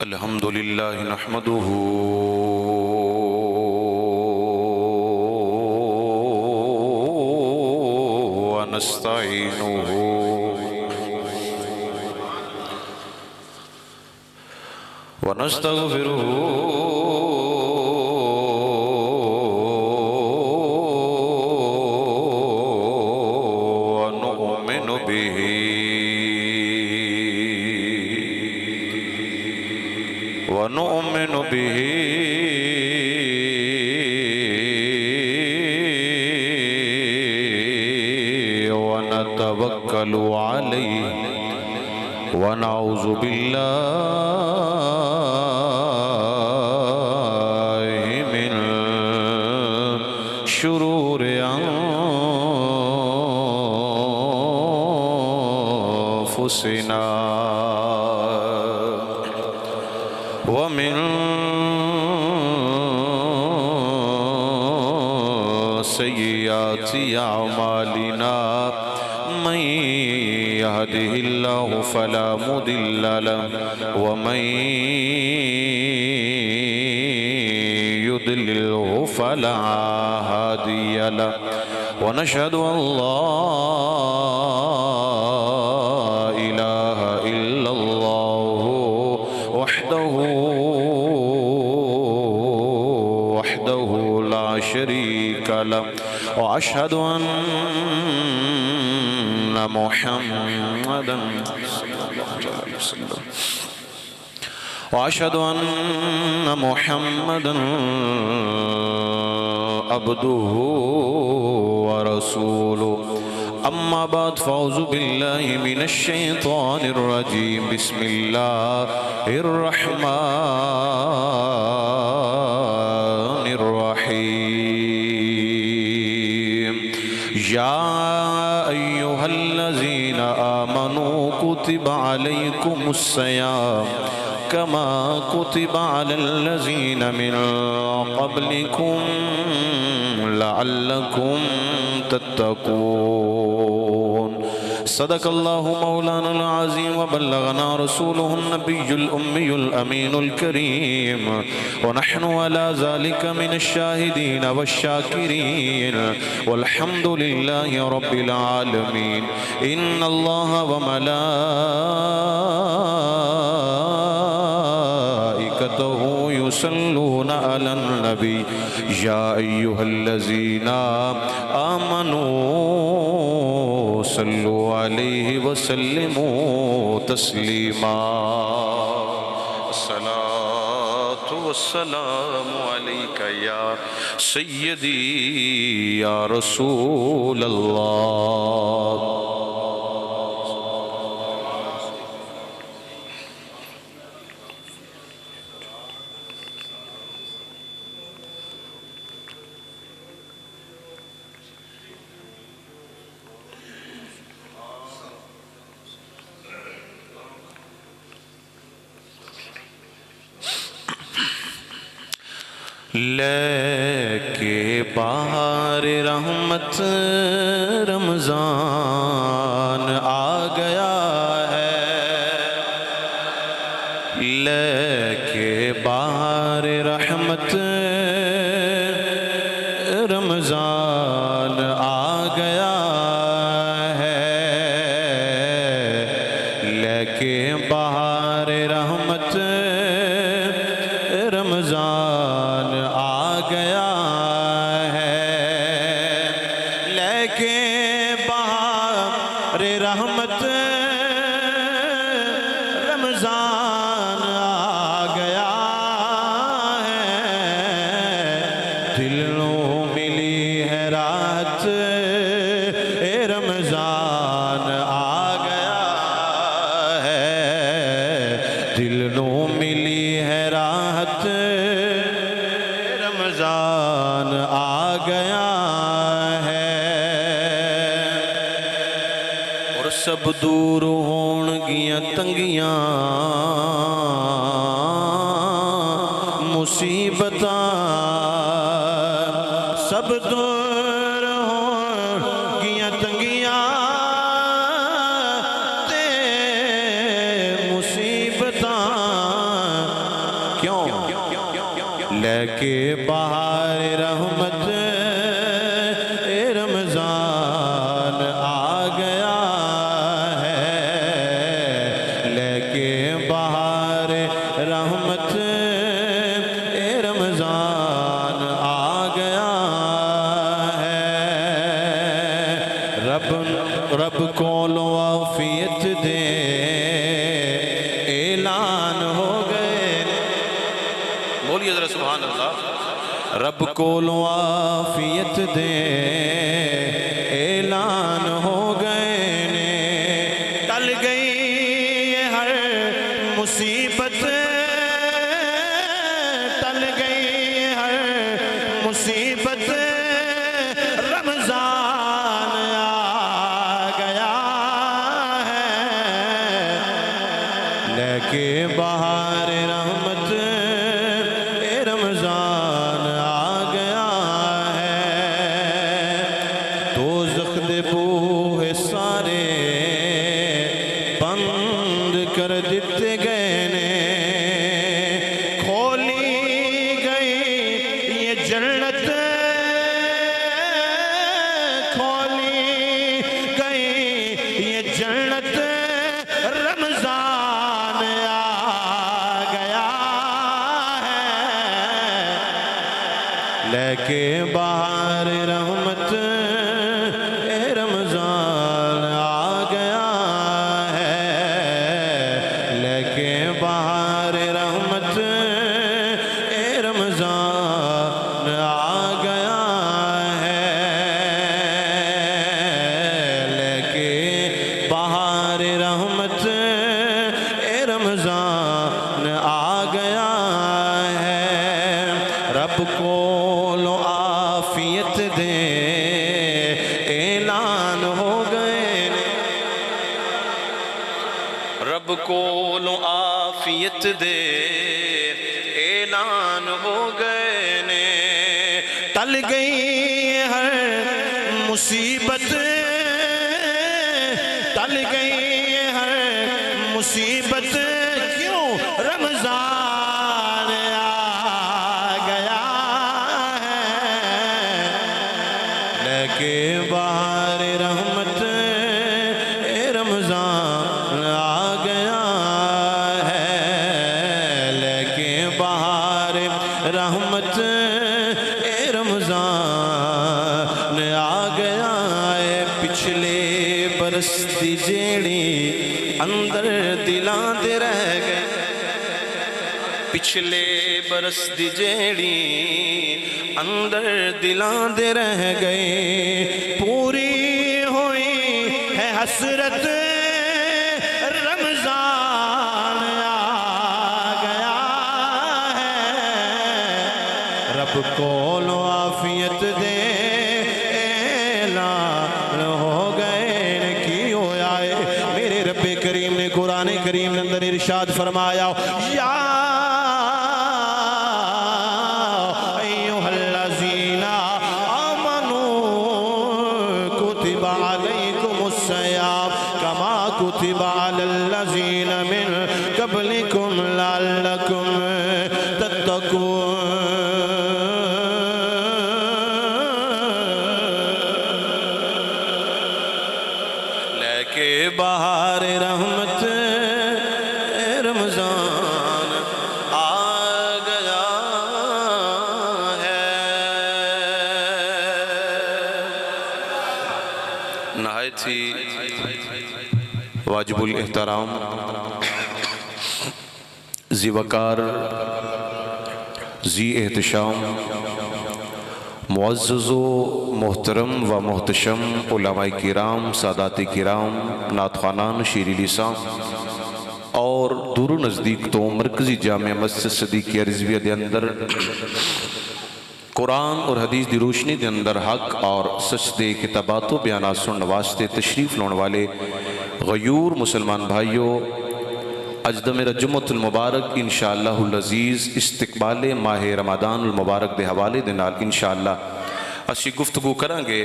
الحمد لله نحمده ونستعينه ونستغفره ونؤمن به ونتوكل عليه ونعوذ بالله من شرور أنفسنا ومن سيئات أعمالنا من يهده الله فلا مضل له ومن يضلله فلا هادي له ونشهد أن لا إله إلا الله وحده لا شريك له وأشهد أن محمدا عبده ورسوله أما بعد فأعوذ بالله من الشيطان الرجيم بسم الله الرحمن الرحيم يا أيها الذين آمنوا كتب عليكم الصيام كما كتب على الذين من قبلكم لعلكم تتقون صدق الله مولانا العظيم وبلغنا رسوله النبي الأمي الأمين الكريم ونحن على ذلك من الشاهدين والشاكرين والحمد لله رب العالمين إن الله وملائكته يصلون على النبي يا أيها الذين آمنوا صلوا عليه وسلموا تسليما الصلاة والسلام عليك يا سيدي يا رسول الله لے کے بہار رحمت رمضان آ گیا ہے لے کے بہار رحمت رمضان آ گیا ہے لے کے بہار رحمت رمضان آ گیا ہے لے کے بہار رحمت رمضان آ گیا ہے دلوں ملی ہے راحت رمضان آ گیا ہے دلوں ملی ہے راحت رمضان آ گیا ہے اور سب دور ہون گیاں تنگیاں مصیبتاں سب دور ہون گیاں تنگیاں لے کے بہار رحمت رمضان آ گیا ہے، لے کے بہار رحمت رمضان آ گیا ہے۔ رب کو لو عافیت دے، اعلان ہو گئے، بولیے ذرا سبحان اللہ۔ رب کو لو عافیت دے، اعلان ہو گئے نے، ٹل گئی یہ ہر مصیبت، ٹل گئی ہر مصیبت، رمضان آ گیا ہے، لے کے بہار رحمت رمضان آ گیا ہے۔ دوزخ دے بوہے سارے بند کر دیتے گئے نے، کھولی گئی یہ جنت، کھولی گئی یہ جنت، رمضان آ گیا ہے، لے کے بہار رحمت رمضان آ گیا ہے، لے کے بہار رحمت رمضان آ گیا ہے، لے کے بہار رحمت رمضان آ گیا ہے۔ رب کو لو عافیت دے، اعلان ہو گئے نے، رب کو لو عافیت دے، اعلان ہو گئے نے، ٹل گئی ہر مصیبت، ٹل گئی ہر مصیبت، کیوں؟ رمضان آ گیا ہے، لے کے بہار رحمت رمضان آ گیا ہے، لے کے بہار رحمت رمضان آ گیا ہے۔ پچھلے برس دی جیڑی اندر دلاں دے رہ گئے، پچھلے برس دی جیڑی اندر دلاں دے رہ گئے، پوری ہوئی ہے حسرت، رمضان آ گیا ہے، رب کو لو عافیت دے، اعلان ہو گئے نے، کی ہویا ہے؟ میرے رب کریم نے قرآن کریم نے اندر ارشاد فرمایا، یا ایوہ الذین آمنوا کتب علیکم الصیام کما کتب علی الذین من قبلکم لعلکم تتقون۔ لے کے بہار رحمت رمضان آ گیا ہے۔ نہایت ہی واجب الاحترام، ذی وقار، ذی احتشام، معزز و محترم و محتشم علماء کرام، سادات کرام، نعت خوانان، شیریں لسان اور دور و نزدیک تو مرکزی جامع مسجد صدیقیہ رضویہ دے اندر قرآن اور حدیث دی روشنی دے اندر حق اور سچ دے کتابات و بیانات سننے واسطے تشریف لانے والے غیور مسلمان بھائیوں، اج دا میرا جمعۃ المبارک انشاءاللہ العزیز استقبال ماہ رمضان المبارک دے حوالے دے نال انشاءاللہ اسی گفتگو کریں گے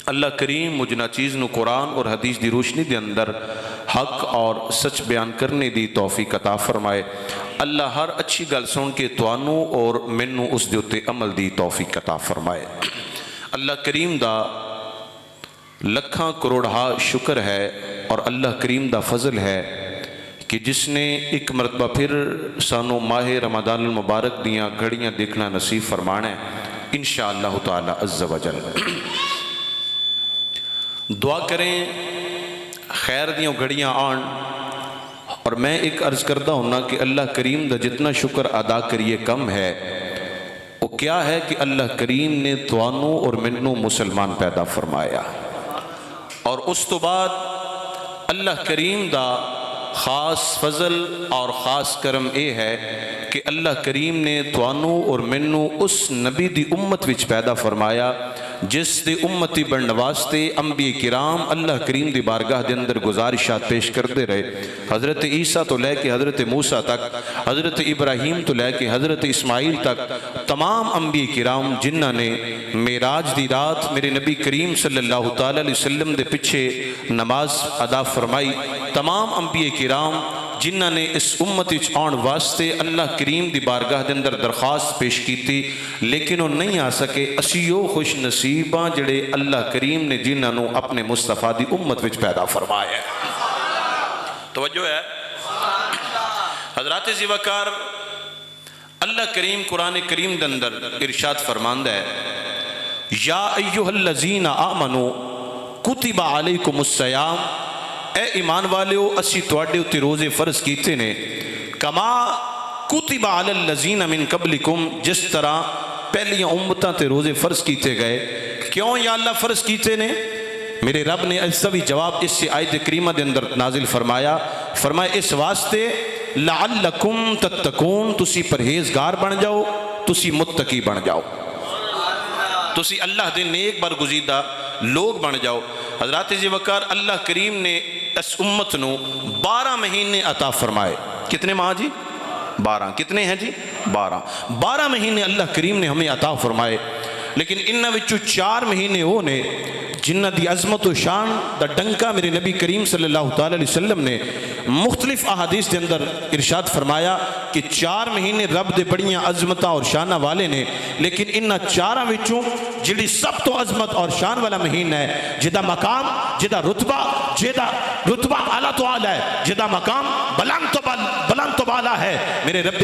اللہ کریم مجھنا چیز نو قرآن اور حدیث دی روشنی دے اندر حق اور سچ بیان کرنے دی توفیق عطا فرمائے۔ اللہ ہر اچھی گل سن کے توانو اور منو اس دے اتے عمل دی توفیق عطا فرمائے۔ اللہ کریم دا لکھاں کروڑہا شکر ہے اور اللہ کریم دا فضل ہے کہ جس نے ایک مرتبہ پھر سانو ماہ رمضان المبارک دیاں گھڑیاں دیکھنا نصیب فرمانا ہے انشاءاللہ تعالی عز و جل۔ دعا کریں خیر دیوں گھڑیاں آن، اور میں ایک عرض کردہ ہونا کہ اللہ کریم دا جتنا شکر ادا کریے کم ہے۔ وہ کیا ہے کہ اللہ کریم نے توانو اور منو مسلمان پیدا فرمایا، اور اس تو بعد اللہ کریم دا خاص فضل اور خاص کرم اے ہے کہ اللہ کریم نے توانو اور منو اس نبی دی امت وچ پیدا فرمایا جس دے امتی بننے واسطے انبیاء کرام اللہ کریم دی بارگاہ دے اندر گزارشات پیش کرتے رہے۔ حضرت عیسیٰ تو لے کے حضرت موسیٰ تک، حضرت ابراہیم تو لے کے حضرت اسماعیل تک، تمام انبیاء کرام جنہاں نے معراج دی رات میرے نبی کریم صلی اللہ تعالی علیہ وسلم دے پچھے نماز ادا فرمائی، تمام انبیاء کرام جنہاں نے اس امت وچ آن واسطے اللہ کریم دی بارگاہ دے اندر درخواست پیش کی تھی لیکن وہ نہیں آ سکے۔ اسیو خوش نصیباں جڑے اللہ کریم نے جنہاں نو اپنے مصطفیٰ دی امت وچ پیدا فرمایا ہے۔ توجہ ہے حضرات زیوکار، اللہ کریم قرآن کریم دے اندر ارشاد فرماندہ ہے یا ایہا الذین آمنو کتب علیکم الصیام، اے ایمان والیو اسی تواڈے اتے روزے فرض کیتے نے، کما کتب علی الذین من قبلکم، جس طرح پہلیاں امتاں تے روزے فرض کیتے گئے۔ کیوں یا اللہ فرض کیتے نے؟ میرے رب نے ایسا بھی جواب اس سے آیت کریمہ دے اندر نازل فرمایا اس واسطے لعلکم تتقون، تسی پرہیزگار بن جاؤ، تسی متقی بن جاؤ، تسی اللہ دے نیک برگزیدہ لوگ بن جاؤ۔ حضرات وقار، اللہ کریم نے اس امت نو 12 مہینے عطا فرمائے۔ کتنے ماہ جی؟ 12۔ کتنے ہیں جی؟ 12 مہینے اللہ کریم نے ہمیں عطا فرمائے، لیکن انہاں وچوں 4 مہینے وہ نے جنہ دی عظمت و شان دا ڈنکا میرے نبی کریم صلی اللہ تعالی علیہ وسلم نے مختلف احادیث دے اندر ارشاد فرمایا کہ 4 مہینے رب دے بڑیاں عظمتاں اور شانہ والے نے، لیکن انہاں 4 وچوں جڑی سب تو عظمت اور شان والا مہینہ ہے، جدا مقام، جدا رتبہ اعلیٰ تو اعلیٰ ہے، جدا مقام بلند تو بالا ہے، میرے رب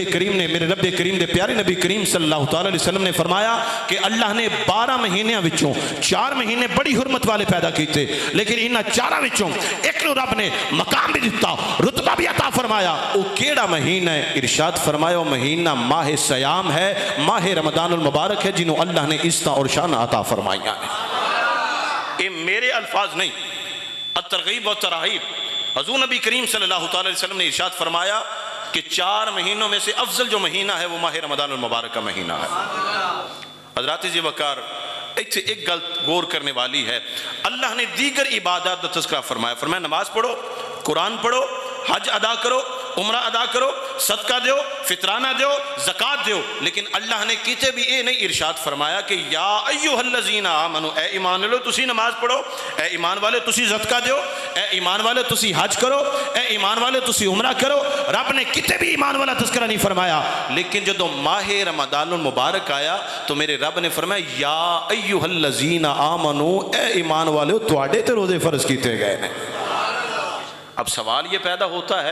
کریم دے پیارے نبی کریم صلی اللہ تعالی علیہ وسلم نے فرمایا کہ اللہ نے 12 مہینیاں وچوں 4 مہینے بڑی حرمت والے پیدا کیتے، لیکن انہاں 4 وچوں ایک نو رب نے مقام بھی دیتا، رتبہ بھی عطا فرمایا۔ وہ کیڑا مہینہ ہے؟ ارشاد فرمایا وہ مہینہ ماہ سیام ہے، ماہ رمضان المبارک ہے، جنہوں اللہ نے عزت اور شان عطا فرمائیاں ہیں۔ یہ میرے الفاظ نہیں، الترغیب و ترغیب، حضور نبی کریم صلی اللہ تعالی علیہ وسلم نے ارشاد فرمایا کہ 4 مہینوں میں سے افضل جو مہینہ ہے وہ ماہ رمضان المبارک کا مہینہ ہے۔ حضرات وقار، ایک گل غور کرنے والی ہے، اللہ نے دیگر عبادات کا تذکرہ فرمایا نماز پڑھو، قرآن پڑھو، حج ادا کرو، عمرہ ادا کرو، صدقہ دیو، فطرانہ دیو، زکاة دیو، لیکن اللہ نے کیتے بھی اے نہیں ارشاد فرمایا کہ یا ایہا الذین آمنو، اے ایمان والو تسی نماز پڑھو، اے ایمان والے تسی صدقہ دیو، اے ایمان والے تسی حج کرو، اے ایمان والے تسی عمرہ کرو۔ رب نے کتے بھی ایمان والا تذکرہ نہیں فرمایا، لیکن جدو ماہ رمضان المبارک آیا تو میرے رب نے فرمایا یا ایہا الذین آمنو، اے ایمان والے تواڈے تے روزے فرض کیتے گئے ہیں۔ اب سوال یہ پیدا ہوتا ہے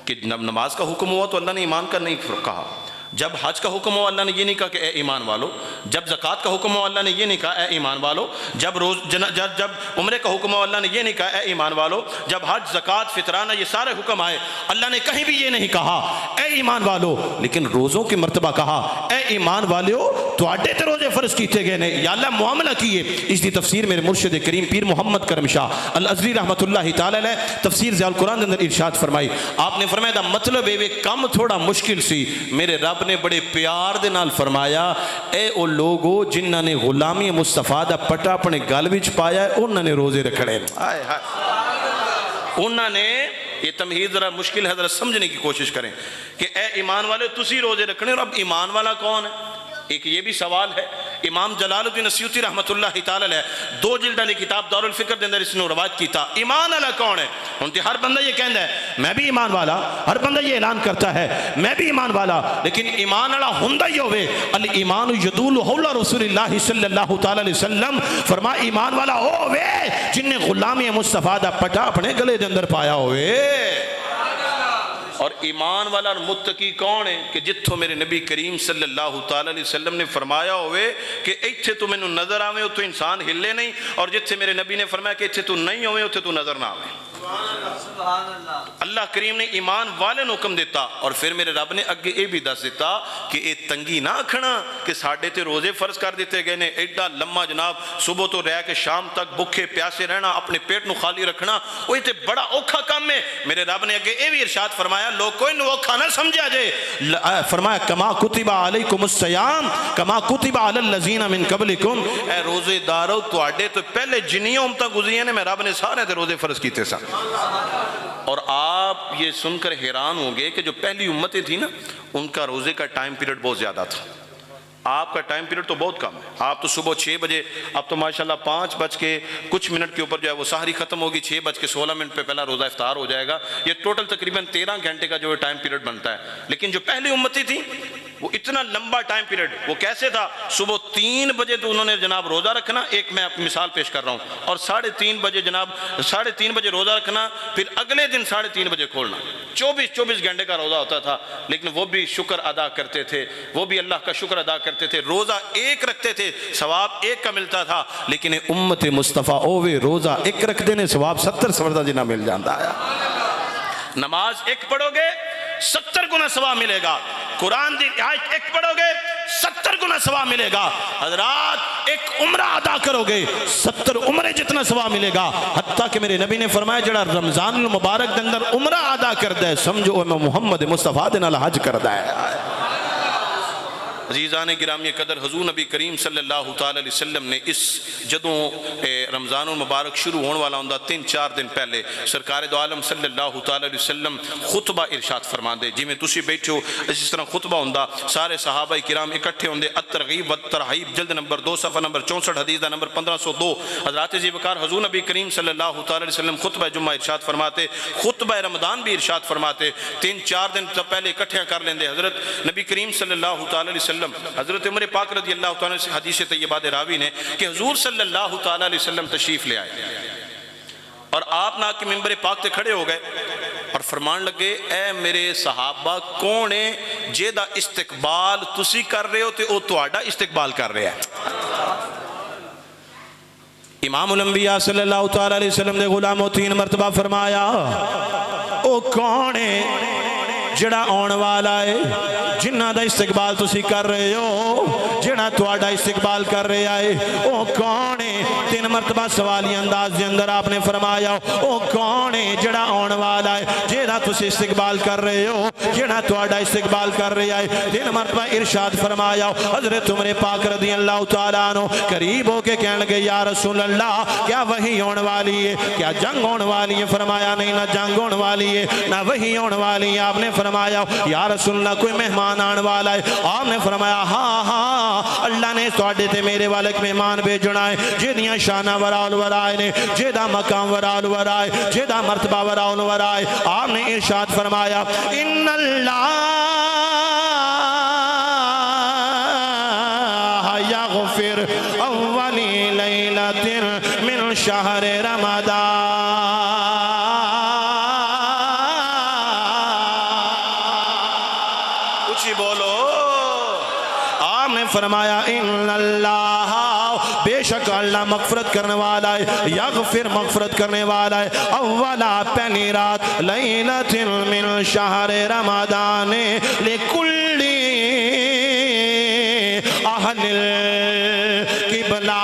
کہ جب نماز کا حکم ہوا تو اللہ نے ایمان کا نہیں کہا، جب حج کا حکم ہوا اللہ نے یہ نہیں کہا کہ اے ایمان والو، جب زکوٰۃ کا حکم ہوا اللہ نے یہ نہیں کہا اے ایمان والو، جب عمرے کا حکم ہوا اللہ نے یہ نہیں کہا اے ایمان والو، جب حج، زکوٰۃ، فطرانہ یہ سارے حکم آئے اللہ نے کہیں بھی یہ نہیں کہا اے ایمان والو، لیکن روزوں کی مرتبہ کہا اے ایمان والو تواڈے تے روزے فرض کیتے گئے نے۔ یا اللہ معاملہ کیے، اس دی تفسیر میرے مرشد کریم پیر محمد کرم شاہ الازری رحمت اللہ تعالی علیہ تفسیر ضیاء القرآن کے اندر ارشاد فرمائی، آپ نے فرمایا دا مطلب ہے کم تھوڑا مشکل سی، میرے رب نے بڑے پیار دے نال فرمایا اے او لوگو جنہاں نے غلامی مصطفیٰ دا پٹا اپنے گل وچ پایا ہے انہاں نے روزے رکھنے، انہاں نے، یہ تمہید ذرا مشکل ہے، ذرا سمجھنے کی کوشش کریں کہ اے ایمان والے تسی روزے رکھنے، اور اب ایمان والا کون ہے؟ ایک یہ بھی سوال ہے امام جلال الدین سیوطی رحمت اللہ تعالی علیہ 2 جلد والی کتاب دار الفکر دے اندر اس نے روایت کیتا ایمان والا کون ہے؟ انتے ہر بندہ یہ کہندا ہے میں بھی ایمان والا، ہر بندہ یہ اعلان کرتا ہے میں بھی ایمان والا، لیکن ایمان والا ہوندا ہی ہوے الایمان یدول حول رسول اللہ صلی اللہ تعالی علیہ وسلم، فرمایا ایمان والا ہوے جن نے غلامی مصطفیٰ دا پٹا اپنے گلے دے اندر پایا ہوئے۔ اور ایمان والا اور متقی کون ہے کہ جتھوں میرے نبی کریم صلی اللہ تعالی علیہ وسلم نے فرمایا ہوئے کہ ایتھے تو میں نظر آویں اتھے انسان ہلے نہیں، اور جتھے میرے نبی نے فرمایا کہ ایتھے تو نہیں ہوئے اتھے تو نظر نہ آویں۔ اللہ کریم نے ایمان والے نو حکم دیتا، اور پھر میرے رب نے اگے اے بھی دس دیتا کہ اے تنگی نہ کھنا کہ ساڑھے تے روزے فرض کر دیتے گئے نے، ایڈا لمحہ جناب صبح تو رہ کے شام تک بھوکے پیاسے رہنا، اپنے پیٹ نو خالی رکھنا، وہ تے بڑا اوکھا کام ہے۔ میرے رب نے اگے اے بھی ارشاد فرمایا لوگ کوئی نو اوکھا نہ سمجھا جائے، فرمایا کما کتب علیکم الصیام کما کتب علی الذین من قبلکم، اے روزے دارو تواڈے تو پہلے جنیاں امتاں گزریاں نے میں رب نے سارے تے روزے فرض کیتے سن۔ اور آپ یہ سن کر حیران ہوں گے کہ جو پہلی امتیں تھیں نا ان کا روزے کا ٹائم پیریڈ بہت زیادہ تھا، آپ کا ٹائم پیریڈ تو بہت کم ہے۔ آپ تو صبح 6 بجے، اب تو ماشاءاللہ 5 بج کے کچھ منٹ کے اوپر جو ہے وہ سحری ختم ہوگی، 6 بج کے 16 منٹ پہ پہلا روزہ افطار ہو جائے گا، یہ ٹوٹل تقریباً 13 گھنٹے کا جو ہے ٹائم پیریڈ بنتا ہے۔ لیکن جو پہلی امتی تھی وہ اتنا لمبا ٹائم پیریڈ، وہ کیسے تھا؟ صبح 3 بجے تو انہوں نے جناب روزہ رکھنا، ایک میں مثال پیش کر رہا ہوں، اور 3:30 بجے جناب 3:30 بجے روزہ رکھنا، پھر اگلے دن 3:30 بجے کھولنا۔ 24 گھنٹے کا روزہ ہوتا تھا، لیکن وہ بھی شکر ادا کرتے تھے، وہ بھی اللہ کا شکر ادا کرتے تھے، روزہ ایک رکھتے تھے ثواب ایک کا ملتا تھا، لیکن امت مصطفیٰ اوے روزہ ایک رکھ دینے ثواب 70 سوردہ جنہ مل جاندہ ہے۔ نماز ایک پڑھو گے 70 گنا ثواب ملے گا، قرآن دی آیت ایک پڑھو گے 70 گنا ثواب ملے گا، حضرات ایک عمرہ ادا کرو گے 70 عمرے جتنا ثواب ملے گا۔ حتیٰ کہ میرے نبی نے فرمایا جڑا رمضان المبارک دے اندر عمرہ ادا کردہ ہے سمجھو میں محمد مصطفیٰ دے نال حج کردہ ہے۔ عزیزان گرامی قدر، حضور نبی کریم صلی اللہ تعالی علیہ وسلم نے اس جدوں رمضان المبارک شروع ہونے والا ہوں 3-4 دن پہلے سرکار دو عالم صلی اللہ تعالی علیہ وسلم خطبہ ارشاد فرما دے، جی میں تسی بیٹھے ہو اس طرح خطبہ ہوں سارے صحابہ کرام اکٹھے ہوں الترغیب والترہیب جلد نمبر 2 صفحہ نمبر 64 حدیث نمبر 1502۔ حضرات ذی وقار حضور نبی کریم صلی اللہ تعالی علیہ وسلم خطبہ جمعہ ارشاد فرماتے، خطبہ رمضان بھی ارشاد فرماتے، 3-4 دن پہلے اکٹھے کر لیندے۔ حضرت نبی کریم صلی اللہ تعالی علیہ وسلم حضرت عمر پاک رضی اللہ تعالیٰ سے حدیث طیبہ دے راوی نے کہ حضور صلی اللہ تعالیٰ علیہ وسلم تشریف لے آئے اور آپ نہ کہ ممبر پاک تے کھڑے ہو گئے اور فرمان لگے اے میرے صحابہ کون ہے جیدہ استقبال تسی کر رہے ہو تے او تواڈا استقبال کر رہے ہیں۔ امام الانبیاء صلی اللہ تعالیٰ علیہ وسلم دے غلاموں 3 مرتبہ فرمایا او کون ہے جڑا آن والا ہے جنہ دا استقبال تسی کر رہے ہو، جڑا تواڈا استقبال کر رہے آئے او کون ہے؟ 3 مرتبہ سوالی انداز دے اندر آپ نے فرمایا او کون ہے جڑا آن والا ہے جڑا تسی استقبال کر رہے ہو، جڑا تواڈا استقبال کر رہے آئے۔ 3 مرتبہ ارشاد فرمایا حضرت عمر پاک رضی اللہ تعالیٰ عنہ قریب ہو کے کہنے لگے یا رسول اللہ کیا وحی ہونے والی ہے، کیا جنگ ہونے والی ہے؟ فرمایا نہیں نہ جنگ ہونے والی ہے نہ وحی ہونے والی ہے۔ آپ نے فرمایا یا رسول اللہ کوئی مہمان آنے والا ہے؟ آپ نے فرمایا ہاں ہاں اللہ نے تواڈے تے میرے والے ایک مہمان بھیجنا ہے جیدیاں شانہ ورال ورائے نے، جیدہ مقام ورال ورائے، جیدہ مرتبہ ورال ورائے۔ آپ نے ارشاد فرمایا ان اللہ یغفر اولی لیلۃ من شہر رمضان۔ بولو آپ نے فرمایا ان اللہ بے شک اللہ مغفرت کرنے والا ہے، یغفر مغفرت کرنے والا ہے، اولا پہلی رات لیلۃ من شہر رمضان لکل اہل القبلہ۔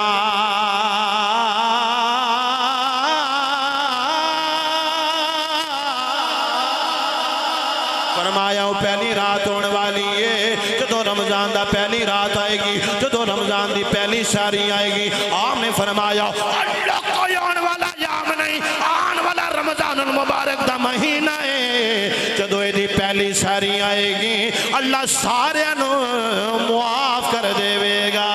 فرمایا وہ پہلی رات ہونے والی ہے جدو رمضان دا پہلی رات آئے گی، جدو رمضان دی پہلی ساری آئے گی۔ آپ نے فرمایا اللہ کوئی آن والا یام نہیں، آن والا رمضان المبارک دا مہینہ ہے جدو یہ دی پہلی ساری آئے گی اللہ سارے نو معاف کر دے گا۔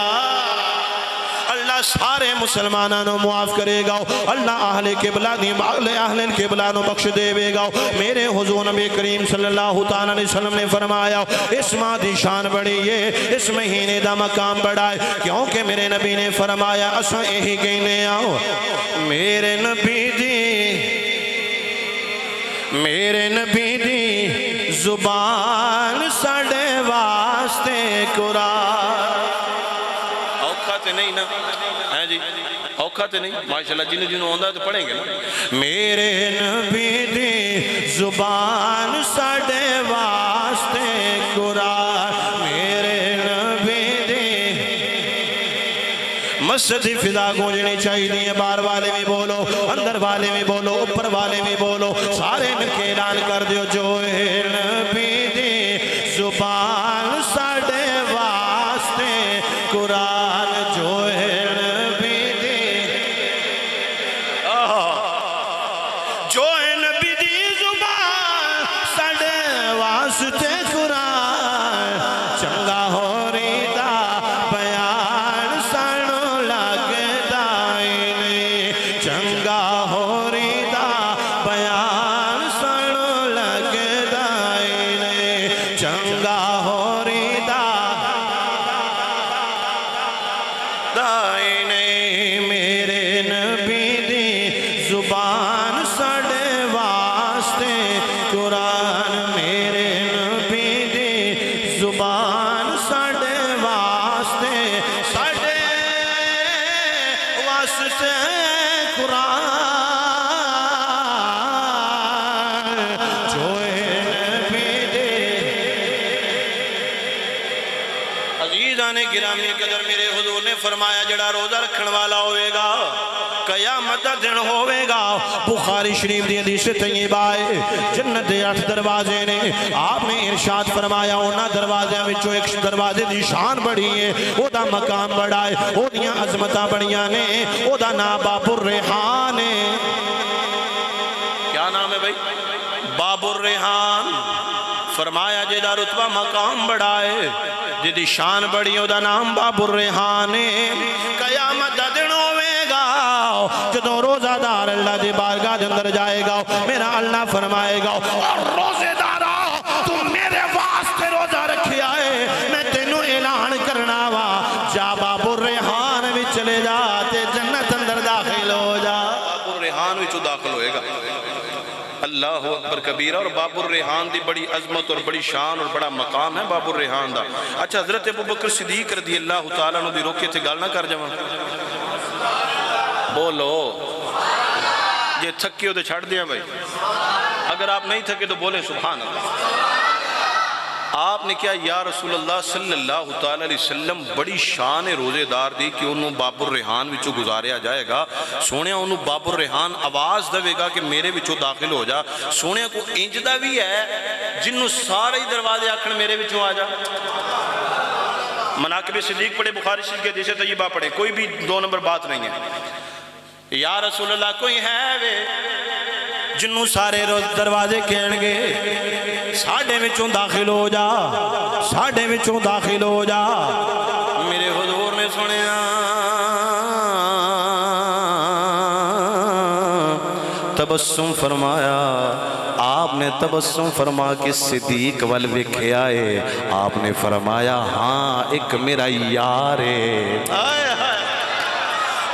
مسلمانوں نو معاف کرے گا اللہ اہل قبلہ دی اہل قبلہ نو بخش دے گا میرے حضور نبی کریم صلی اللہ تعالیٰ علیہ وسلم نے فرمایا اس ماہ دی شان بڑی ہے اس مہینے دا مقام بڑا ہے کیونکہ میرے نبی نے فرمایا اساں یہی کہنے آؤ میرے نبی دی زبان ساڑے واسطے قرآن اوکھا تے نہیں نا ہے جی اوکھا تے نہیں ماشاءاللہ جنہوں آندہ تو پڑھیں گے نا میرے نبی دی زبان ساڑے واسطے قرآن میرے نبی دی مسجد فضا گونجنی چاہیے دیئے بار والے بھی بولو اندر والے بھی بولو اوپر والے بھی بولو سارے مل کے اعلان کر دیو جو نبی دی زبان ساڑے واسطے قرآن جو نبی دی جو نبی دی زبان ساڑے واسطے قرآن چنگا ہو ریدہ بیان سانو لگے دائنے چنگا ہو ریدہ بیان سانو لگے دائنے چنگا ہو ریدہ دائنے میرے نبی دی زبان ساڑے واسطے قرآن میرے نبی دی زبان ساڑے واسطے قرآن جو نبی دی عزیزان گرامی قدر میرے حضور نے فرمایا جڑا روزہ رکھن والا ہوئے گا قیامت دا دن ہوئے گا بخاری شریف دی حدیث طیبہ ہے جنت دے 8 دروازے نے آپ نے ارشاد فرمایا انہاں دروازے وچوں ایک دروازے دی شان بڑی ہے او دا مقام بڑا ہے او دیاں عظمتاں بڑیاں نے او دا نام باب الریحان ہے کیا نام ہے بھائی باب الریحان فرمایا جیدہ رتبہ مقام بڑا ہے جیدی شان بڑی او دا نام باب الریحان ہے قیامت دا دن ہوئے گا جدوں روزہ دار اللہ دی بارگاہ دے اندر جائے گا میرا اللہ فرمائے گا اور روزے دارا تم میرے واسطے روزہ رکھے آئے میں تینوں اعلان کرنا وا جا باب الریحان بھی چلے جا تے جنت اندر داخل ہو جا باب الریحان وچوں داخل ہوئے گا اللہ اکبر کبیرہ اور باب الریحان دی بڑی عظمت اور بڑی شان اور بڑا مقام ہے باب الریحان دا اچھا حضرت ابوبکر صدیق رضی اللہ تعالیٰ عنہ دی روکے تھے گال نہ کر جاؤں بولو یہ تھکی ہو تو چھڑ دیا بھائی اگر آپ نہیں تھکے تو بولے سبحان اللہ آپ نے کیا یا رسول اللہ صلی اللہ تعالیٰ علیہ وسلم بڑی شان روزے دار دی کہ انہوں باب الریحان وچوں گزاریا جائے گا سونے انہوں باب الریحان آواز دوے گا کہ میرے وچوں داخل ہو جا سونے کو انجدہ بھی ہے جنہوں سارے دروازے آکھن میرے وچوں آ جا مناقب صدیق پڑھے بخاری شریف کے حدیث طیبہ پڑھے کوئی بھی 2 نمبر بات نہیں ہے یا رسول اللہ کوئی ہے وے جنہوں سارے دروازے کہن گے ساڑھے وچوں داخل ہو جا ساڑھے وچوں داخل ہو جا میرے حضور نے سنیا تبسم فرمایا آپ نے تبسم فرما کے صدیق والوکھے آئے آپ نے فرمایا ہاں ایک میرا یار ہے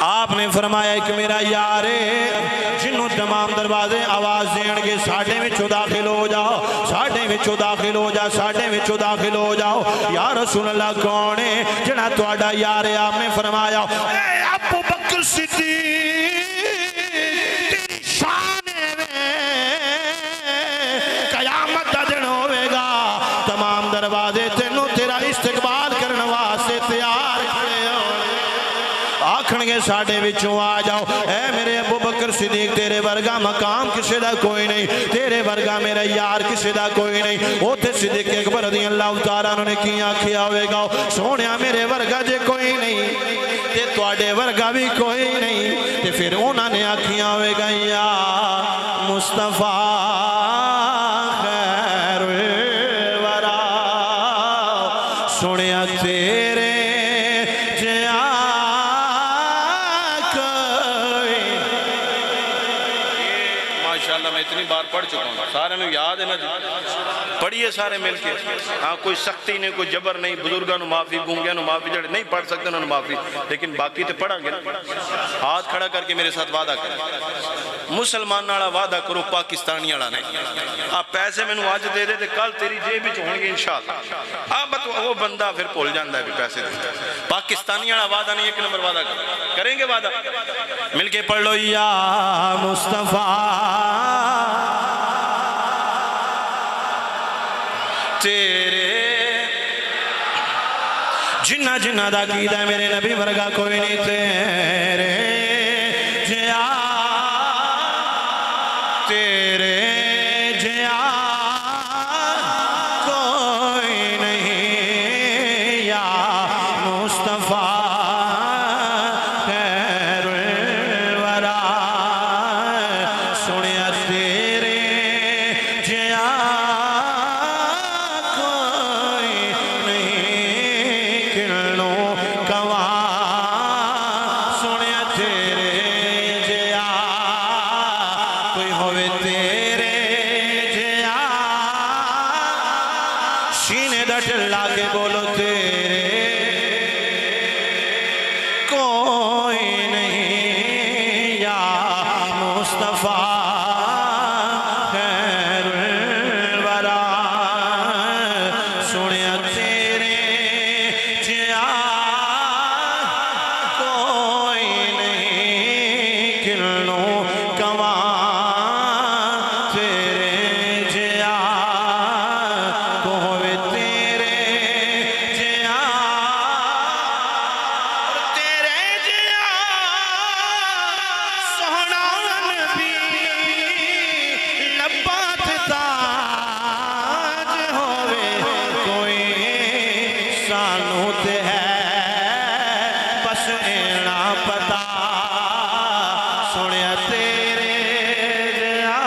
آپ نے فرمایا ایک میرا یار ہے جنہوں تمام دروازے آواز دین گے ساڑھے وچوں داخل ہو جاؤ ساڑھے وچوں داخل ہو جاؤ ساڑھے وچوں داخل ہو جاؤ یا رسول اللہ کون ہے جنہ توڑا یار ہے آپ نے فرمایا اے ابو بکر صدیق تیری شان ہے قیامت دا دن ہوئے گا تمام دروازے تینوں تیرا استقبال کرنے واسطے تیار کھڑے ہو آکھن گے ساڑھے وچوں آ جاؤ اے میرے ابو بکر صدیق تیرے ورگا مقام کسی دا کوئی نہیں تیرے ورگا میرا یار کسی دا کوئی نہیں وہ تے صدیق اکبر رضی اللہ تعالیٰ نے کیا کیا ہوئے گا سونیا میرے ورگا جے کوئی نہیں تے توڑے ورگا بھی کوئی نہیں تے پھر انہوں نے آکھیاں ہوئے گا یا مصطفیٰ خیر ورا سونیا تیرے میں اتنی بار پڑھ چکا ہوں، سارے میں یاد ہے نا جی، پڑھیے سارے مل کے. ہاں کوئی سختی نہیں، کوئی جبر نہیں، بزرگاں نو معافی، گونگیاں نو معافی، جڑے نہیں پڑھ سکتے انہوں نے معافی، لیکن باقی تو پڑھا گے نا. ہاتھ کھڑا کر کے میرے ساتھ وعدہ کریں، مسلمان والا وعدہ کرو، پاکستانی والا نہیں. آپ پیسے میں آج دے دے تے کل تیری جیب وچ ہون گے انشاءاللہ. آپ وہ بندہ پھر بھول جاندا ہے کہ پیسے دے. پاکستانی والا وعدہ نہیں، ایک نمبر وعدہ کریں گے. وعدہ مل کے پڑھ لو. یا مصطفیٰ تیرے جنہ جنہ دا قیدہ ہے میرے نبی ورگا کوئی نہیں، تیرے جیا تیرے جیا کوئی نہیں. یا مصطفیٰ خیر الورا سنیا تیرے جیا کوئی نہیں. کلوں کوا سنیا تیرے جیا کوئی ہوئے تیرے جیا. سینے دا ٹھلا کے بولو تیرے کوئی نہیں. یا مصطفیٰ خیر الورا سنیا تیرے جیا کوئی نہیں. کلوں کوا تیرے جیا کوئی تیرے جیا تیرے جیا سونا نبی لبات تاج ہوئے کوئی سانو تے ہے بس اینا پتا. سنیا تیرے جیا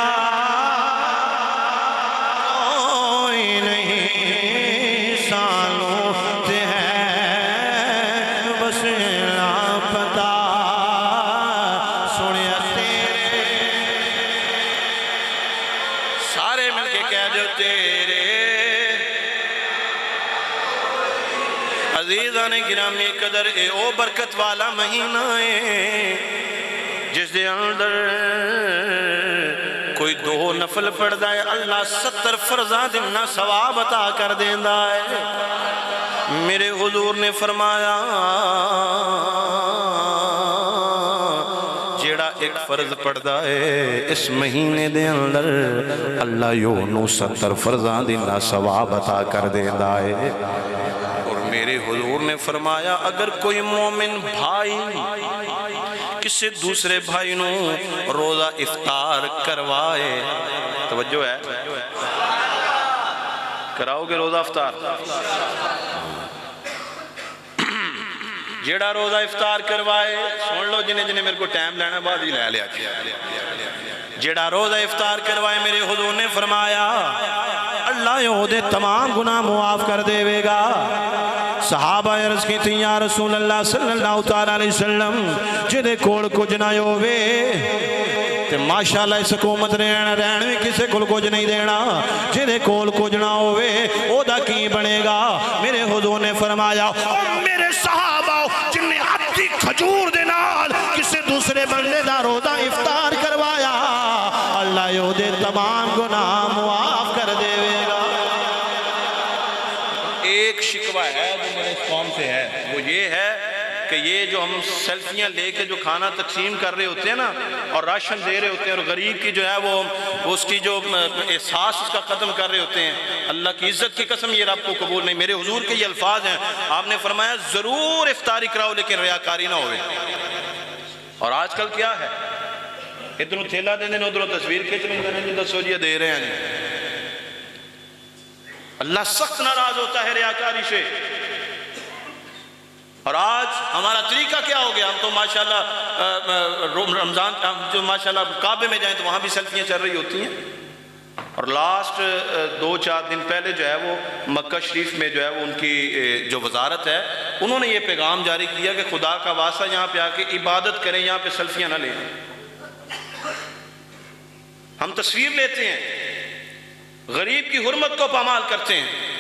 کوئی نہیں، سانو تے ہے بس اینا پتا. سنیا تیرے سارے مل کے کہہ دو تیرے. عزیزان گرامی قدر، اے او برکت والا مہینہ ہے جس دے اندر کوئی دو نفل پڑھدا ہے اللہ 70 فرضاں دننا ثواب عطا کر دیندا ہے. میرے حضور نے فرمایا جیڑا ایک فرض پڑھدا ہے اس مہینے دے اندر اللہ یوں 70 فرضاں دننا ثواب عطا کر دیندا ہے. اور میرے حضور نے فرمایا اگر کوئی مومن بھائی کسی دوسرے بھائی نو روزہ افطار کروائے، توجہ ہے، کراؤ گے روزہ افطار؟ جیڑا روزہ افطار کروائے، سن لو جنہیں جنہیں میرے کو ٹائم لینا بعد ہی لے لیا. جیڑا روزہ افطار کروائے میرے حضور نے فرمایا اللہ یہو دے تمام گناہ معاف کر دے گا. صحابہ عرض کی تھی یا رسول اللہ صلی اللہ علیہ وسلم جدے کوڑ کچھ نہ ہووے تے ماشاءاللہ اس حکومت رہن بھی کسے کول کچھ نہیں دینا. جدے کول کچھ نہ ہووے او دا کی بنے گا؟ میرے حضور نے فرمایا او میرے صحابہ جنہیں ادھی کھجور دے نال کسے دوسرے بندے دا روزہ افطار کروایا اللہ یو دے تمام گناہ معاف کر دے گا. ایک شکوہ ہے جو میرے اس قوم سے ہے، وہ یہ ہے کہ یہ جو ہم سیلفیاں لے کے جو کھانا تقسیم کر رہے ہوتے ہیں نا اور راشن دے رہے ہوتے ہیں اور غریب کی جو ہے وہ اس کی جو احساس اس کا ختم کر رہے ہوتے ہیں، اللہ کی عزت کی قسم یہ رب کو قبول نہیں. میرے حضور کے یہ الفاظ ہیں، آپ نے فرمایا ضرور افطاری کراؤ لیکن ریاکاری نہ ہوئے. اور آج کل کیا ہے، ادھروں تھیلا دے دیں ادھروں تصویر کھینچ رہے ہیں جو دسو جی دے رہے ہیں جی. اللہ سخت ناراض ہوتا ہے ریاکاری سے. اور آج ہمارا طریقہ کیا ہو گیا، ہم تو ماشاءاللہ رمضان جو ماشاءاللہ کعبے میں جائیں تو وہاں بھی سیلفیاں چل رہی ہوتی ہیں. اور لاسٹ 2-4 دن پہلے جو ہے وہ مکہ شریف میں جو ہے وہ ان کی جو وزارت ہے انہوں نے یہ پیغام جاری کیا کہ خدا کا واسطہ یہاں پہ آ کے عبادت کریں، یہاں پہ سیلفیاں نہ لیں. ہم تصویر لیتے ہیں، غریب کی حرمت کو پامال کرتے ہیں۔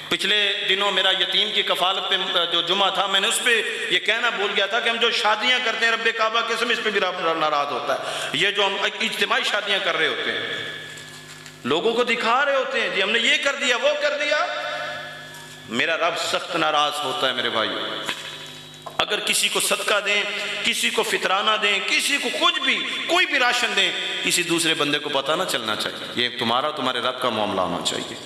پچھلے دنوں میرا یتیم کی کفالت پہ جو جمعہ تھا، میں نے اس پہ یہ کہنا بھول گیا تھا کہ ہم جو شادیاں کرتے ہیں رب کعبہ کے قسم، اس پہ بھی رب ناراض ہوتا ہے۔ یہ جو ہم اجتماعی شادیاں کر رہے ہوتے ہیں، لوگوں کو دکھا رہے ہوتے ہیں جی ہم نے یہ کر دیا وہ کر دیا، میرا رب سخت ناراض ہوتا ہے میرے بھائیو۔ اگر کسی کو صدقہ دیں، کسی کو فطرانہ دیں، کسی کو کچھ بھی کوئی بھی راشن دیں، کسی دوسرے بندے کو پتہ نہ چلنا چاہیے، یہ تمہارا تمہارے رب کا معاملہ ہونا چاہیے۔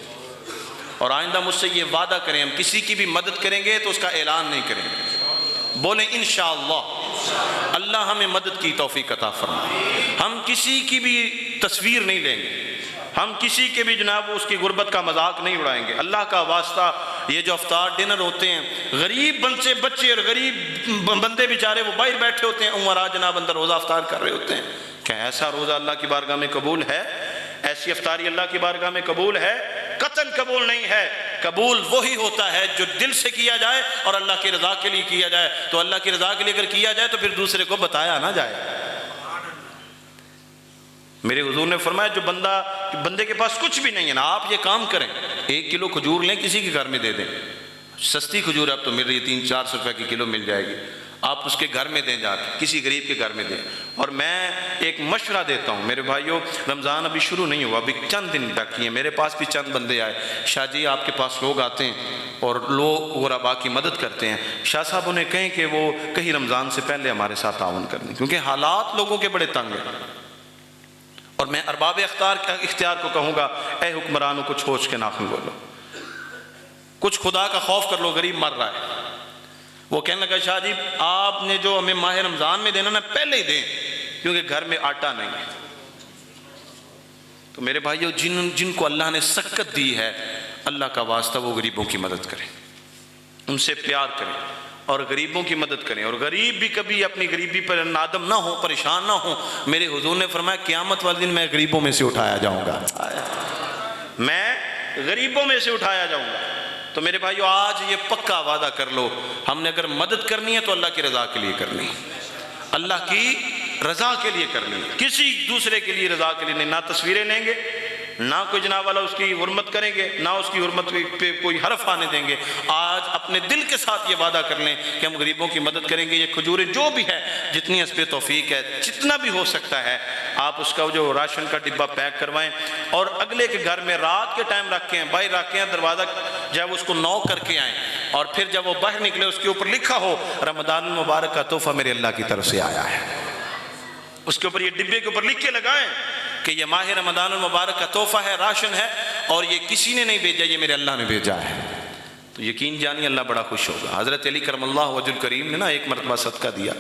اور آئندہ مجھ سے یہ وعدہ کریں، ہم کسی کی بھی مدد کریں گے تو اس کا اعلان نہیں کریں گے، بولیں انشاءاللہ اللہ ہمیں مدد کی توفیق عطا فرمائے۔ ہم کسی کی بھی تصویر نہیں لیں گے، ہم کسی کے بھی جناب اس کی غربت کا مذاق نہیں اڑائیں گے۔ اللہ کا واسطہ یہ جو افطار ڈنر ہوتے ہیں، غریب بچے اور غریب بندے بیچارے وہ باہر بیٹھے ہوتے ہیں، عمرہ جناب اندر روزہ افطار کر رہے ہوتے ہیں، کیا ایسا روزہ اللہ کی بارگاہ میں قبول ہے؟ ایسی افطاری اللہ کی بارگاہ میں قبول ہے؟ قطعاً قبول نہیں ہے۔ قبول وہی ہوتا ہے جو دل سے کیا جائے اور اللہ کی رضا کے لیے کیا جائے۔ تو اللہ کی رضا کے لیے اگر کیا جائے تو پھر دوسرے کو بتایا نہ جائے۔ میرے حضور نے فرمایا جو بندے کے پاس کچھ بھی نہیں ہے نا، آپ یہ کام کریں، 1 کلو کھجور لیں، کسی کے گھر میں دے دیں، سستی کھجور اب تو مل رہی ہے، 300-400 روپے کی کلو مل جائے گی، آپ اس کے گھر میں دیں، جا کے کسی غریب کے گھر میں دیں۔ اور میں ایک مشورہ دیتا ہوں میرے بھائیوں، رمضان ابھی شروع نہیں ہوا، ابھی چند دن باقی ہیں، میرے پاس بھی چند بندے آئے، شاہ جی آپ کے پاس لوگ آتے ہیں اور لوگ غرباء کی مدد کرتے ہیں، شاہ صاحب انہیں کہیں کہ وہ کہیں رمضان سے پہلے ہمارے ساتھ تعاون کر لیں، کیونکہ حالات لوگوں کے بڑے تنگ ہیں۔ اور میں ارباب اختیار کو کہوں گا، اے حکمرانوں کو چھوچ کے ناخن بولو، کچھ خدا کا خوف کر لو، غریب مر رہا ہے۔ وہ کہنے لگا شاہ جی آپ نے جو ہمیں ماہ رمضان میں دینا نا پہلے ہی دیں، کیونکہ گھر میں آٹا نہیں ہے۔ تو میرے بھائیو جن کو اللہ نے سکت دی ہے، اللہ کا واسطہ وہ غریبوں کی مدد کریں، ان سے پیار کریں اور غریبوں کی مدد کریں، اور غریب بھی کبھی اپنی غریبی پر نادم نہ ہو، پریشان نہ ہو۔ میرے حضور نے فرمایا قیامت والے دن میں غریبوں میں سے اٹھایا جاؤں گا، میں غریبوں میں سے اٹھایا جاؤں گا۔ تو میرے بھائیو آج یہ پکا وعدہ کر لو، ہم نے اگر مدد کرنی ہے تو اللہ کی رضا کے لیے کرنی ہے، اللہ کی رضا کے لیے کرنی ہے، کسی دوسرے کے لیے رضا کے لیے نہیں۔ نہ تصویریں لیں گے، نہ کوئی جناب والا اس کی حرمت کریں گے، نہ اس کی حرمت پہ کوئی حرف آنے دیں گے۔ آج اپنے دل کے ساتھ یہ وعدہ کر لیں کہ ہم غریبوں کی مدد کریں گے۔ یہ کھجوریں جو بھی ہے، جتنی اس پہ توفیق ہے، جتنا بھی ہو سکتا ہے، آپ اس کا جو راشن کا ڈبہ پیک کروائیں اور اگلے کے گھر میں رات کے ٹائم رکھیں، باہر رکھیں، دروازہ جب اس کو نوک کر کے آئیں، اور پھر جب وہ باہر نکلے اس کے اوپر لکھا ہو رمضان المبارک کا تحفہ میرے اللہ کی طرف سے آیا ہے، اس کے اوپر یہ ڈبے کے اوپر لکھ کے لگائیں کہ یہ ماہ رمضان المبارک کا تحفہ ہے، راشن ہے، اور یہ کسی نے نہیں بھیجا، یہ میرے اللہ نے بھیجا ہے۔ تو یقین جانی اللہ بڑا خوش ہوگا۔ حضرت علی کرم اللہ وجہ الکریم نے نا ایک مرتبہ صدقہ دیا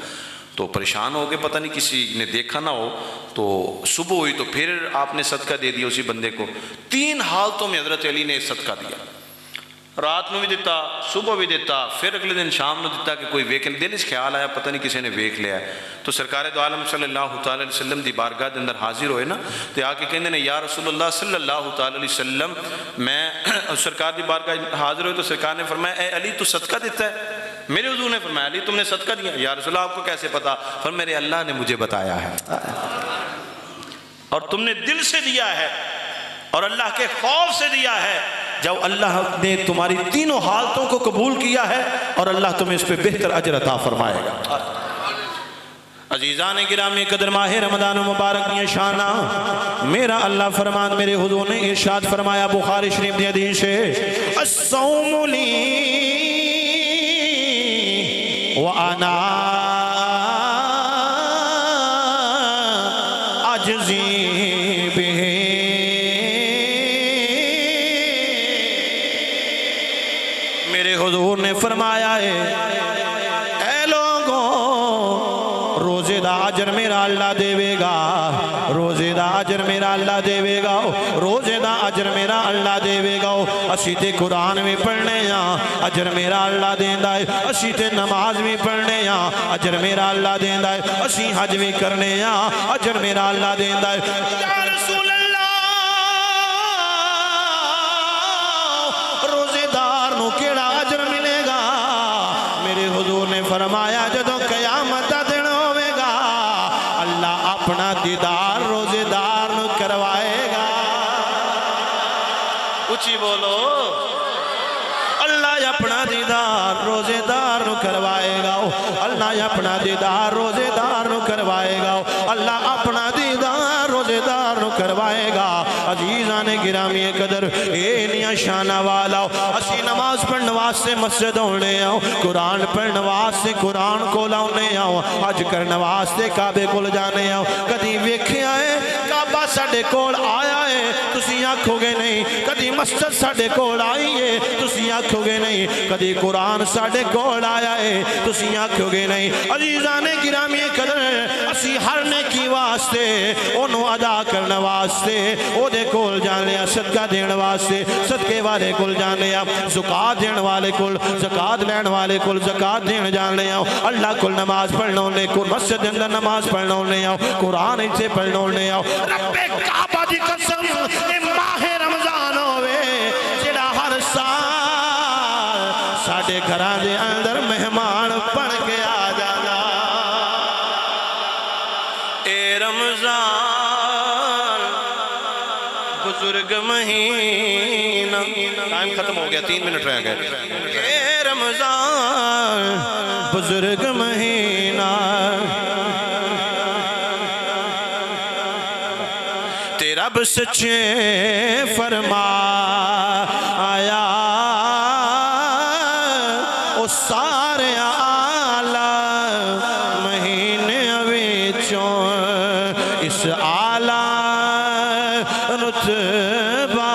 تو پریشان ہو گئے، پتہ نہیں کسی نے دیکھا نہ ہو، تو صبح ہوئی تو پھر آپ نے صدقہ دے دیا اسی بندے کو۔ 3 حالتوں میں حضرت علی نے صدقہ دیا، رات میں بھی دیتا، صبح بھی دیتا، پھر اگلے دن شام میں دیتا کہ کوئی ویکل دل اس خیال آیا پتہ نہیں کسی نے ویک لیا ہے۔ تو سرکار دو عالم صلی اللہ تعالی علیہ وسلم دی بارگاہ دے اندر حاضر ہوئے نا، تو آ کے کہندے نے یا رسول اللہ صلی اللہ تعالی علیہ وسلم، میں سرکار دی بارگاہ حاضر ہوئے تو سرکار نے فرمایا اے علی تو صدقہ دیتا ہے؟ میرے حضور نے فرمایا علی تم نے صدقہ دیا؟ یا رسول اللہ آپ کو کیسے پتا؟ فرمایا میرے اللہ نے مجھے بتایا ہے، اور تم نے دل سے دیا ہے اور اللہ کے خوف سے دیا ہے، جب اللہ نے تمہاری تینوں حالتوں کو قبول کیا ہے اور اللہ تمہیں اس پہ بہتر اجر عطا فرمائے گا۔ عزیزان گرامی قدر ماہ رمضان مبارک یہ شانہ میرا اللہ فرمان، میرے حضور نے ارشاد فرمایا بخاری شریف دی حدیث ہے الصوم لی وانا اجزی بہ۔ میرے حضور نے فرمایا ہے اے لوگوں روزے دا اجر میرا اللہ دے گا، روزے دا اجر میرا اللہ دے گا، روزے دا اجر میرا اللہ دے گا۔ اسی تے قرآن بھی پڑھنے ہاں اجر میرا اللہ دیندا ہے، اسی تے نماز بھی پڑھنے ہاں اجر میرا اللہ دیندا ہے، اسی حج بھی کرنے ہاں اجر میرا اللہ دیندا ہے۔ یا رسول اللہ روزے دار نو کیڑا اجر ملے گا؟ میرے حضور نے فرمایا جدوں قیامت دا دن ہوے گا اللہ اپنا دیدار روزے دار نو کروائے اچھی بولو اللہ اپنا دیدار روزے دار نو کروائے گا اللہ اپنا دیدار روزے دار نو کروائے گا اللہ اپنا دیدار روزے دار نو کروائے گا عزیزان گرامی قدر اے نیا شانہ والا اسی نماز پڑھنے واسطے مسجد ہونے آؤ قرآن پڑھنے واسطے قرآن کو لاؤنے آؤ حج کرنے واسطے کعبے کو جانے آؤ کدی ویکھے آئے کعبہ ساڈے کول آیا ہے تسی آکھو گے نہیں کدی مسجد ساڈے کول آئی ہے تسی آکھو گے نہیں کدی قرآن ساڈے کول آیا ہے تسی آکھو گے نہیں عزیزان گرامی قدر اسی ہر نیکی واسطے انہوں ادا کرنے واسطے او دے کول جانے صدقہ دینے واسطے صدقے والے کول جانے زکاة دینے والے کول زکاة لین والے کول زکاة دینے جانے اللہ کول نماز پڑھنا ہونے کول مسجد اندر نماز پڑھنا ہونے قرآن سے پڑھنا ہونے رب کعبہ دی قسم اے ماہ رمضان ہوئے جڑا ہر سال ساڑھے گھران دے اندر مہمان پڑھ کے آ جانا اے رمضان بزرگ مہینہ ٹائم ختم ہو گیا 3 منٹ رہ گئے اے رمضان بزرگ مہینہ تیرا رب سچے فرما آیا او سارے آلہ مہینے وچوں اس آلہ رتبہ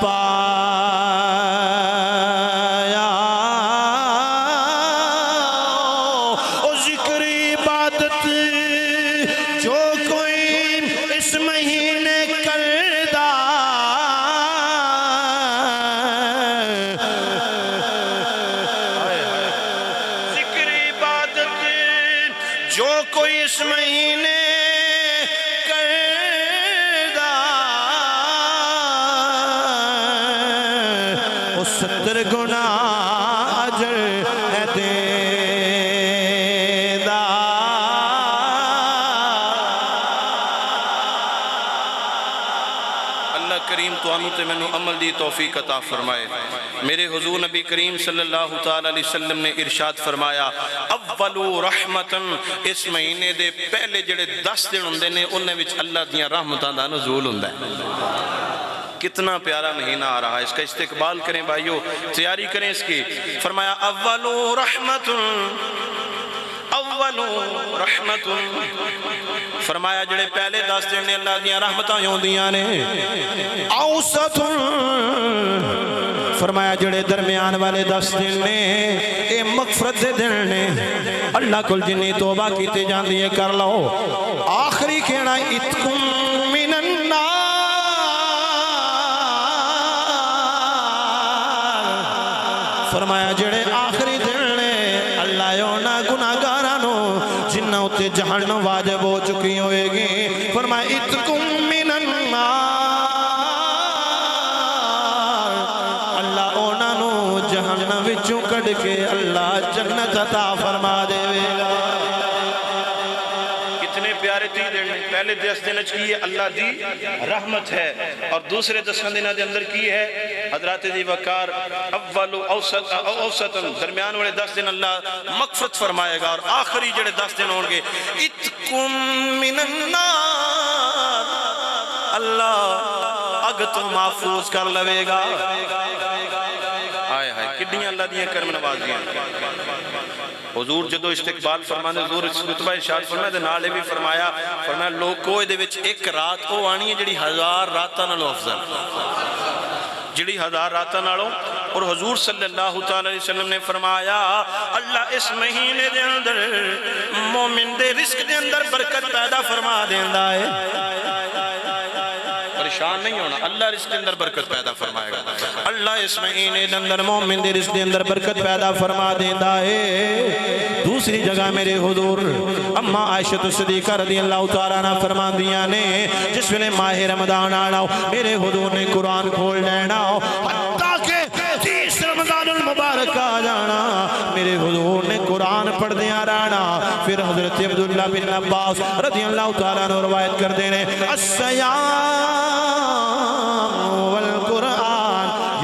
پایا او ذکر عبادت جو کوئی اس مہینے کردہ ذکر عبادت جو کوئی اس مہینے کردہ او 70 گناہ اجر ہے دیدہ اللہ کریم تو آنو تے میں عمل دی توفیق عطا فرمائے۔ میرے حضور نبی کریم صلی اللہ علیہ وسلم نے ارشاد فرمایا اولو رحمتن، اس مہینے دے پہلے جڑے 10 دن ہوندے نے انہیں وچ اللہ دیاں رحمتاں دا نزول ہوندا ہے۔ کتنا پیارا مہینہ آ رہا ہے، اس کا استقبال کریں بھائیو، تیاری کریں اس کی۔ فرمایا اولو رحمتن، اولو رحمتن، فرمایا جڑے پہلے 10 دن نے اللہ دیاں رحمتاں ہوندیاں نے۔ اوسطن، فرمایا جڑے درمیان والے 10 دن نے اے مغفرت دے دن نے، اللہ کل جنی توبہ کیتے جان دیئے کر لو۔ آخری کہنا اتکم من النار، فرمایا جڑے آخری دن نے اللہ یونا گناہگارانو جنہ ہوتے جہنم واجب ہو چکی ہوئے گی، فرمایا اتکم من النار، اللہ اونا نو جہنم وچوں کڑ کے اللہ جنت عطا فرما دے گا۔ کتنے پیارے 3 دن، پہلے 10 دن کی ہے اللہ دی رحمت ہے، اور دوسرے 10 دن دے اندر کی ہے حضرات دی وقار اول اوسطن، درمیان والے 10 دن اللہ مغفرت فرمائے گا، اور آخری جڑے 10 دن ہونگے اتکم من النار، اللہ اگ تو محفوظ کر لوے گا۔ آئے ہائے کڈیاں اللہ دیاں کرم نوازیاں۔ حضور جدو استقبال فرمانے حضور اس خطبہ ارشاد فرمایا دے نالے بھی فرمایا لوگ کوئی دے وچ ایک رات او آنی ہے جڑی 1000 راتاں نالوں افضل، جڑی 1000 راتاں نالوں۔ اور حضور صلی اللہ علیہ وسلم نے فرمایا اللہ اس مہینے دے اندر مومن دے رزق دے اندر برکت پیدا فرما دیندا ہے، پریشان نہیں ہونا، اللہ رزق دے اندر برکت پیدا فرمائے گا۔ اللہ اس مہینے دے اندر مومن دے رزق دے اندر برکت پیدا فرما دیندا ہے۔ دوسری جگہ میرے حضور اما عائشہ صدیقہ رضی اللہ تعالیٰ عنہ فرمان دیاں نے جس ویلے ماہ رمضان آنا میرے حضور نے قرآن کھول لینا، حتیٰ کہ 30 رمضان المبارک آ جانا میرے حضور نے قرآن پڑھ دیا رہنا۔ پھر حضرت عبداللہ بن عباس رضی اللہ تعالیٰ عنہ روایت کر دینے السیام والقرآن